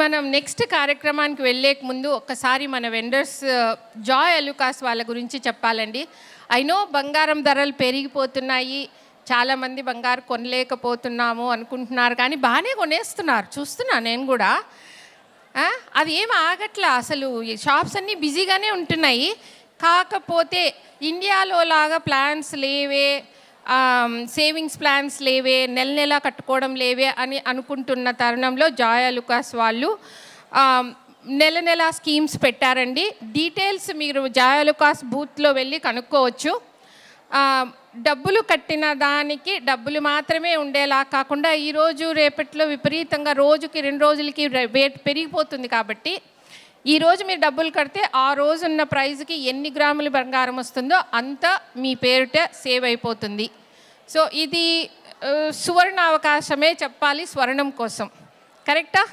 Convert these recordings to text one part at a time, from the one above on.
మనం నెక్స్ట్ కార్యక్రమానికి వెళ్ళే ముందు ఒక్కసారి మన వెండర్స్ జాయ్ అలుకాస్ వాళ్ళ గురించి చెప్పాలండి. అయినో బంగారం ధరలు పెరిగిపోతున్నాయి, చాలామంది బంగారు కొనలేకపోతున్నాము అనుకుంటున్నారు, కానీ బాగానే కొనేస్తున్నారు, చూస్తున్నాను నేను కూడా. అది ఏం ఆగట్లా, అసలు షాప్స్ అన్నీ బిజీగానే ఉంటున్నాయి. కాకపోతే ఇండియాలో లాగా ప్లాన్స్ లేవే, సేవింగ్స్ ప్లాన్స్ లేవే, నెల నెల కట్టుకోవడం లేవే అని అనుకుంటున్న తరుణంలో జాయ్ అలుకాస్ వాళ్ళు నెల నెల స్కీమ్స్ పెట్టారండి. డీటెయిల్స్ మీరు జాయ్ అలుకాస్ బూత్లో వెళ్ళి కనుక్కోవచ్చు. డబ్బులు కట్టిన దానికి డబ్బులు మాత్రమే ఉండేలా కాకుండా ఈరోజు రేపట్లో విపరీతంగా రోజుకి 2 రోజులకి రేట్ పెరిగిపోతుంది. కాబట్టి ఈరోజు మీరు డబ్బులు కడితే ఆ రోజు ఉన్న ప్రైజ్కి ఎన్ని గ్రాములు బంగారం వస్తుందో అంత మీ పేరుట సేవ్ అయిపోతుంది. సో ఇది సువర్ణ అవకాశమే చెప్పాలి స్వర్ణం కోసం, కరెక్టా?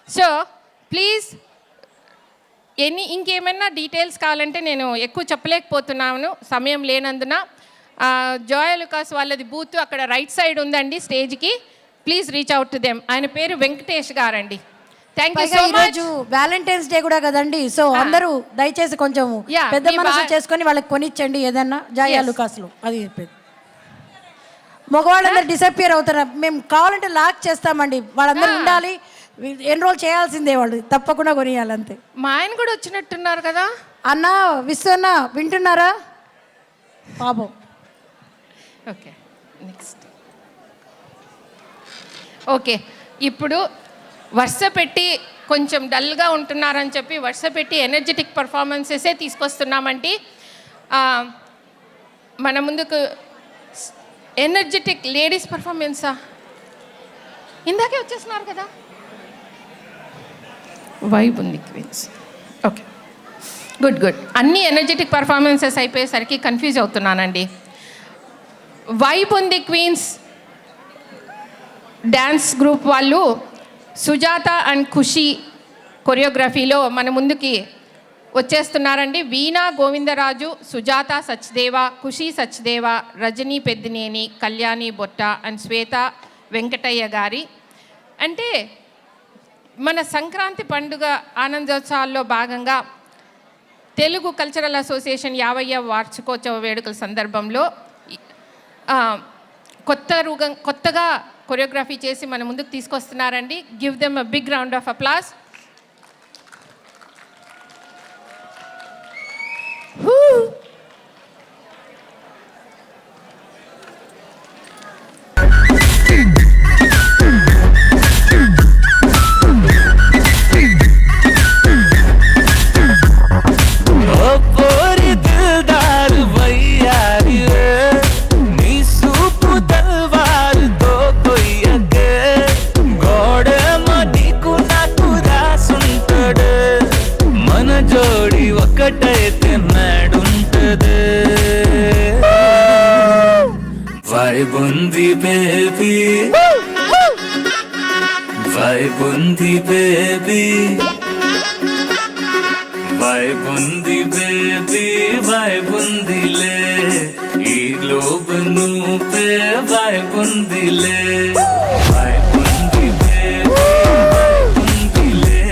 సో ప్లీజ్ ఇంకేమైనా డీటెయిల్స్ కావాలంటే నేను ఎక్కువ చెప్పలేకపోతున్నాను సమయం లేనందున. జాయ్ అలుకాస్ వాళ్ళది బూత్ అక్కడ రైట్ సైడ్ ఉందండి స్టేజ్కి. Please reach out to them. ఆయన పేరు వెంకటేష్ గారండి. Thank you so much. Valentine's day కూడా కదండి, సో అందరూ దయచేసి కొంచెం పెద్ద మనసు చేసుకొని వాళ్ళకి కొనిచ్చండి ఏదన్నా జాయ్ అలుకాస్లో. అది చెప్పేది. మగవాళ్ళందరూ డిసప్పియర్ అవుతారు, మేము కావాలంటే లాక్ చేస్తామండి, వాళ్ళందరూ ఉండాలి, ఎన్రోల్ చేయాల్సిందే, వాళ్ళు తప్పకుండా కొనియాలి అంతే. మా ఆయన కూడా వచ్చినట్టున్నారు కదా అన్న, విశ్వన్న వింటున్నారా పాపం? Okay, next. ఓకే, ఇప్పుడు వరుస పెట్టి కొంచెం డల్గా ఉంటున్నారని చెప్పి వరుస పెట్టి ఎనర్జెటిక్ పర్ఫార్మెన్సెసే తీసుకొస్తున్నామంటే మన ముందుకు ఎనర్జెటిక్ లేడీస్ పర్ఫార్మెన్సా ఇందాకే వచ్చేస్తున్నారు కదా, వైబ్ ఉంది క్వీన్స్. Okay, good good. అన్ని ఎనర్జెటిక్ పర్ఫార్మెన్సెస్ అయిపోయేసరికి కన్ఫ్యూజ్ అవుతున్నానండి. వైబ్ ఉంది క్వీన్స్ డ్యాన్స్ గ్రూప్ వాళ్ళు సుజాత అండ్ ఖుషి కొరియోగ్రఫీలో మన ముందుకి వచ్చేస్తున్నారండి. వీణా గోవిందరాజు, సుజాత సచ్దేవ, ఖుషి సచ్దేవ, రజనీ పెద్దినేని, కళ్యాణి బొట్ట అండ్ శ్వేత వెంకటయ్య గారి. అంటే మన సంక్రాంతి పండుగ ఆనందోత్సవాల్లో భాగంగా తెలుగు కల్చరల్ అసోసియేషన్ 50వ వార్షికోత్సవ వేడుకల సందర్భంలో కొత్తగా కొరియోగ్రఫీ చేసి మన ముందుకు తీసుకొస్తున్నారండి. Give them a big round of applause. Vaibundi baby, Vaibundi baby, Vaibundi baby, Vaibundi le, ee globe nu pe Vaibundi le, Vaibundi baby, Vaibundi le,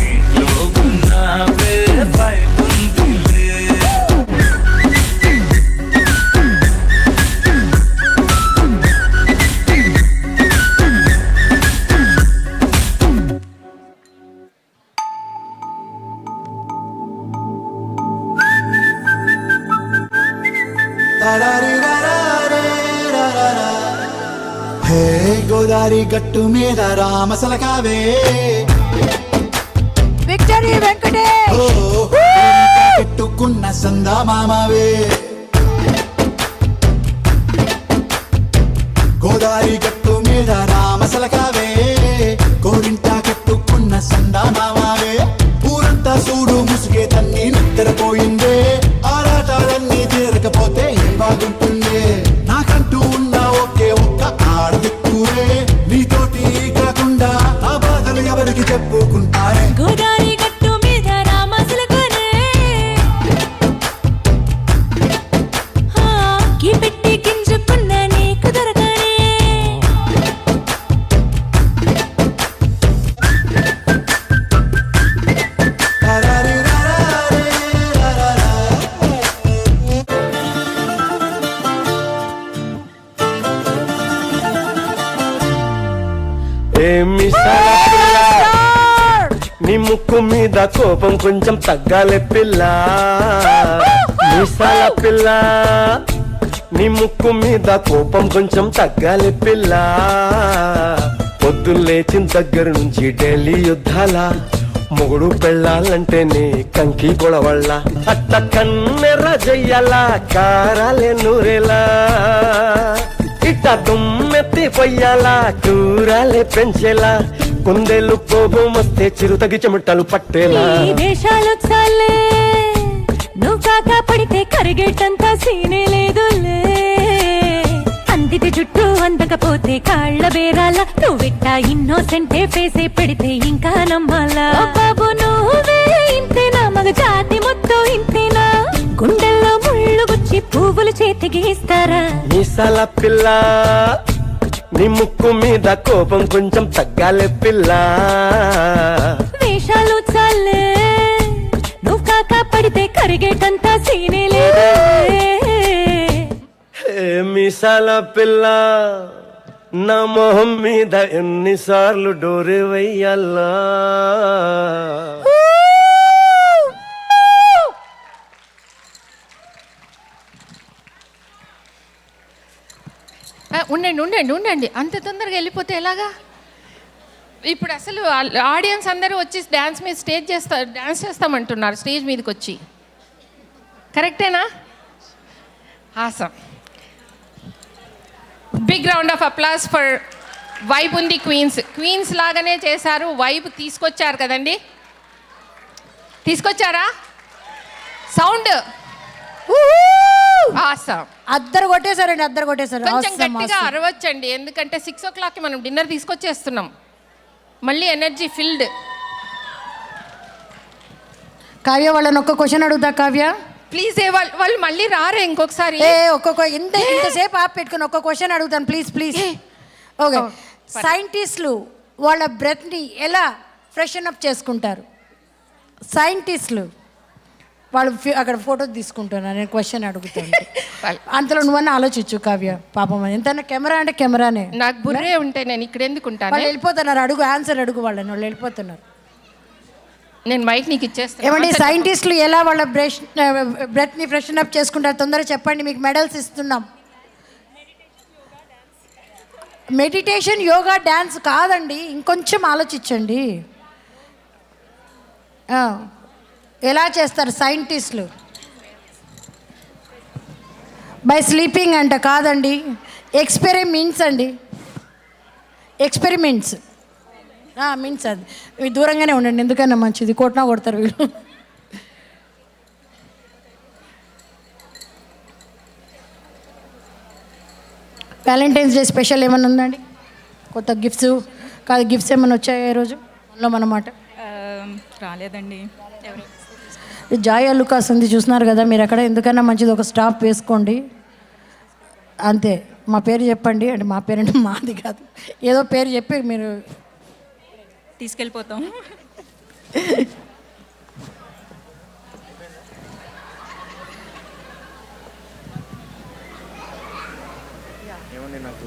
ee globe na pe Vaibundi le. హే గోదారి గట్టు మీద రామసలకావే, victory Venkatesh పెట్టుకున్న సందా మామవే. గోదారి గట్టు మీద రామసలకావే, గోరింట కట్టుకున్న సందా మామవే. ఊరంతా చూడు ముసుగే తన్ని నిద్రపోయిందే, ఆరాటాలన్నీ తీరకపోతే ఏం బాగుంటుందే. నాకంటూ ఉన్న ఒకే ఒక్క ఆడదిక్కురే, నీతోటి కాకుండా నా బాధలు ఎవరికి చెప్పుకుంటారే. గోదారి గట్టు మీద రామసలకానే, పెట్టి గింజుకున్న నీకు దొరకనే. ఏమి నీ ముక్కు మీద కోపం కొంచెం తగ్గాలి పిల్ల మీసాల పిల్ల నీ ముక్కు మీద కోపం కొంచెం తగ్గాలి పిల్ల పొద్దున్న లేచిన దగ్గర నుంచి ఢిల్లీ యుద్ధాల మొగుడు పెళ్ళాలంటే నీ కంకి గొడవళ్ళ అట్ట కన్నెర్ర జయ్యాల కారాలే నూరేలా ఇట్ట దుమ్మెత్తి పొయ్యాలా కూరాలే పెంచేలా కుందేళ్ళు కోపం వస్తే చిరుతగి చెమటలు పట్టేలా ఈ దేశాలు చాలే నువ్వు కాక పడితే కరిగేటంత సీనే లేదులే అందిటి జుట్టు అందకపోతే కాళ్ళ బేరాల నువ్విట్టా ఇన్నోసెంటే ఫేసే పెడితే ఇంకా నమ్మాలా బాబు నువ్వే ఇంతేనా మగ జాతి మొత్తం ఇంతేనా గుండెల్లో ముళ్ళు గుచ్చి పువ్వులు చేతికి ఇస్తారా మీసాల పిల్ల నీ ముక్కు మీద కోపం కొంచెం తగ్గాలి పిల్ల వేషాలు చాలే నువ్వు కాక పడితే కరిగేటంత సీనే లేదు మీసాల పిల్ల నా మొహం మీద ఎన్నిసార్లు డోరే వెయ్యాలా ఉండండి అంత తొందరగా వెళ్ళిపోతే ఎలాగా? ఇప్పుడు అసలు ఆడియన్స్ అందరూ వచ్చి డ్యాన్స్ మీద డ్యాన్స్ చేస్తామంటున్నారు స్టేజ్ మీదకి వచ్చి. కరెక్టేనా? Awesome. Big round of applause for vibe ఉంది క్వీన్స్ లాగానే చేశారు. వైబ్ తీసుకొచ్చారు కదండి, తీసుకొచ్చారా? Sound awesome. అద్దరు కొట్టేశారండి, అద్దరు కొట్టేశారు. కొంచెం గట్టిగా అరవచ్చండి, ఎందుకంటే 6 o'clockకి మనం డిన్నర్ తీసుకొచ్చేస్తున్నాం. మళ్ళీ ఎనర్జీ ఫిల్డ్. కావ్య వాళ్ళని ఒక్క క్వశ్చన్ అడుగుతా కావ్య ప్లీజ్. వాళ్ళు మళ్ళీ రారే ఇంకొకసారి? ఇంతసేపు ఆప్ పెట్టుకుని ఒక్క క్వశ్చన్ అడుగుతాను ప్లీజ్. ఓకే, సైంటిస్టులు వాళ్ళ బ్రెత్ని ఎలా ఫ్రెషన్ అప్ చేసుకుంటారు? సైంటిస్టులు వాళ్ళు అక్కడ ఫోటో తీసుకుంటున్నారు, నేను క్వశ్చన్ అడుగుతాను. అంతలో నువ్వన్నా ఆలోచించు కావ్య. పాపం ఎంతైనా కెమెరా అంటే కెమెరానే. నాకు బుర్రే ఉంటే నేను ఇక్కడ ఎందుకు ఉంటాను? వాళ్ళు వెళ్ళిపోతున్నారు, అడుగు ఆన్సర్ అడుగు వాళ్ళని. వాళ్ళు వెళ్ళిపోతున్నారు. నేను మైక్ నీకు ఇచ్చేస్తాను. ఏమండి, సైంటిస్టులు ఎలా వాళ్ళ బ్రెత్ని ఫ్రెషన్ అప్ చేసుకుంటారు? తొందరగా చెప్పండి, మీకు మెడల్స్ ఇస్తున్నాం. మెడిటేషన్, యోగా, డ్యాన్స్ కాదండి, ఇంకొంచెం ఆలోచించండి. ఎలా చేస్తారు సైంటిస్టులు? బై స్లీపింగ్ అంట, కాదండి. ఎక్స్పెరిమెంట్స్ అండి, ఎక్స్పెరిమెంట్స్ మీన్స్ అది. మీరు దూరంగానే ఉండండి, ఎందుకన్నా మంచిది, కొట్టినా కొడతారు వీళ్ళు. వ్యాలంటైన్స్ డే స్పెషల్ ఏమైనా ఉందండి? కొత్త గిఫ్ట్స్ కాదు, గిఫ్ట్స్ ఏమైనా వచ్చాయా ఈరోజు మనలో అన్నమాట? రాలేదండి. జాయ్ అలుకాస్ ఉంది, చూస్తున్నారు కదా మీరు అక్కడ. ఎందుకన్నా మంచిది ఒక స్టాప్ వేసుకోండి అంతే. మా పేరు చెప్పండి అంటే, మా పేరు అంటే మాది కాదు, ఏదో పేరు చెప్పి మీరు తీసుకెళ్ళిపోతాం. నాకు